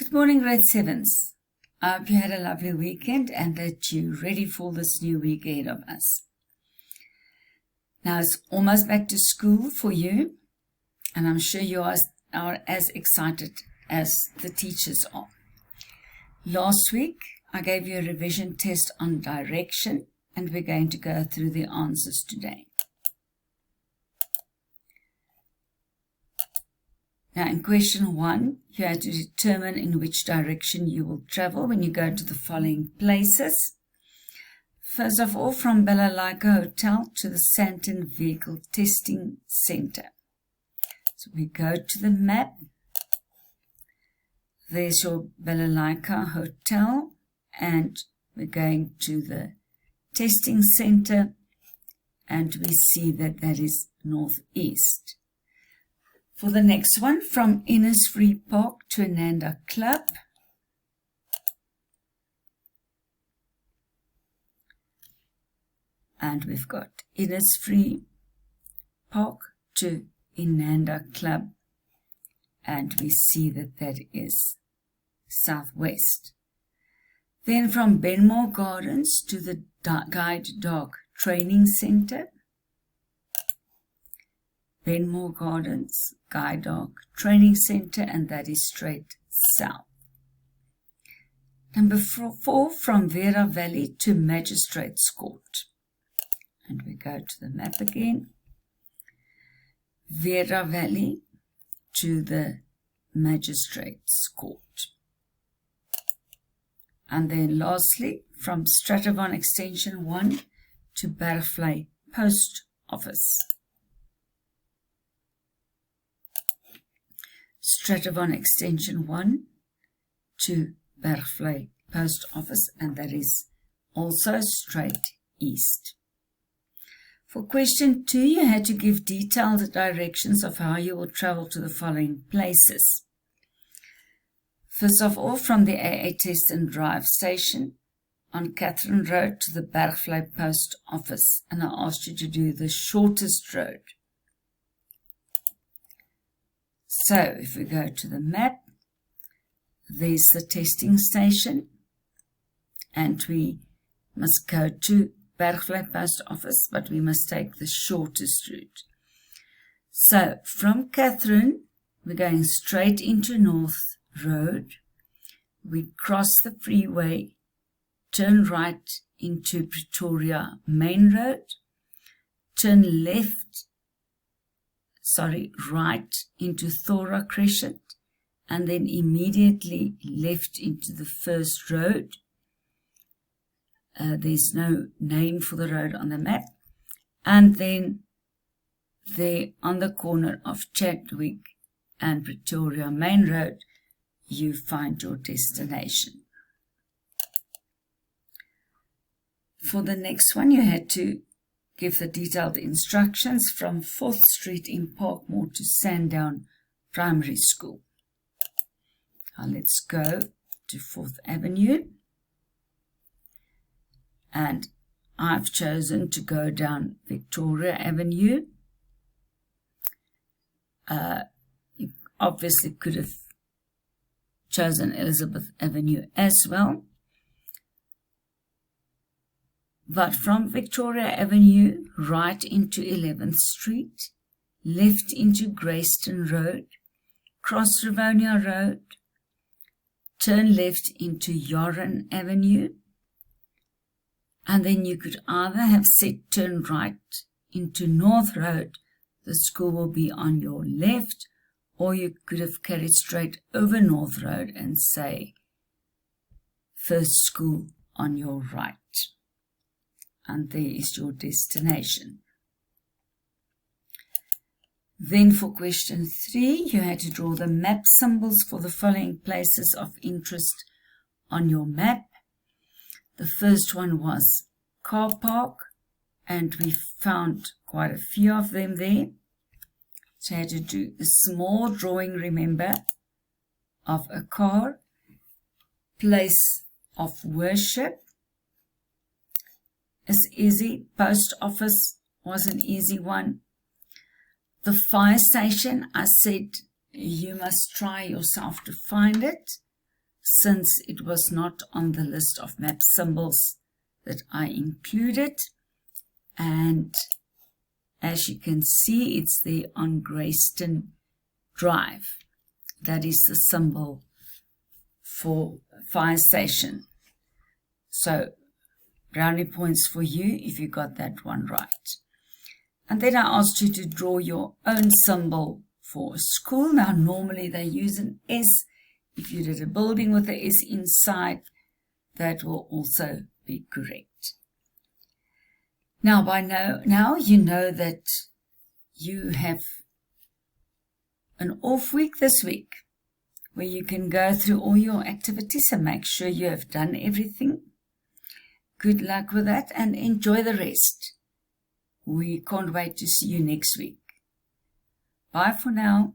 Good morning, grade 7s. I hope you had a lovely weekend and that you're ready for this new week ahead of us. Now it's almost back to school for you, and I'm sure you are as excited as the teachers are. Last week, I gave you a revision test on direction, and we're going to go through the answers today. Now, in question 1, you had to determine in which direction you will travel when you go to the following places. First of all, from Balalaika Hotel to the Sandton Vehicle Testing Center. So we go to the map. There's your Balalaika Hotel, and we're going to the testing center, and we see that that is northeast. For the next one, from Innisfree Park to Ananda Club. And we've got Innisfree Park to Ananda Club. And we see that that is southwest. Then from Benmore Gardens to the Guide Dog Training Center. Benmore Gardens, Guide Dog Training Center, and that is straight south. Number 4, from Vera Valley to Magistrates Court. And we go to the map again. Vera Valley to the Magistrates Court. And then lastly, from Strathavon Extension 1 to Bergvlei Post Office. Strathavon Extension 1 to Bergvlei Post Office, and that is also straight east. For question 2, you had to give detailed directions of how you will travel to the following places. First of all, from the AA Test and Drive station on Catherine Road to the Bergvlei Post Office, and I asked you to do the shortest road. So, if we go to the map, there's the testing station, and we must go to Bergvlei Post Office, but we must take the shortest route. So, from Catherine, we're going straight into North Road. We cross the freeway, turn right into Pretoria Main Road, turn right into Thora Crescent, and then immediately left into the first road. There's no name for the road on the map. And then there on the corner of Chadwick and Pretoria Main Road, you find your destination. For the next one, you had to give the detailed instructions from 4th Street in Parkmore to Sandown Primary School. Now let's go to 4th Avenue. And I've chosen to go down Victoria Avenue. You obviously could have chosen Elizabeth Avenue as well. But from Victoria Avenue, right into 11th Street, left into Grayston Road, cross Rivonia Road, turn left into Yoran Avenue, and then you could either have said turn right into North Road, the school will be on your left, or you could have carried straight over North Road and say first school on your right. And there is your destination. Then for question 3, you had to draw the map symbols for the following places of interest on your map. The first one was car park, and we found quite a few of them there. So you had to do a small drawing, remember, of a car, place of worship. It's easy. Post office was an easy one. The fire station, I said you must try yourself to find it. since it was not on the list of map symbols that I included. And as you can see, it's there on Grayston Drive. That is the symbol for fire station. So brownie points for you if you got that one right. And then I asked you to draw your own symbol for a school. Now normally they use an S. If you did a building with a S inside, that will also be correct. Now now you know that you have an off week this week where you can go through all your activities and make sure you have done everything. Good luck with that and enjoy the rest. We can't wait to see you next week. Bye for now.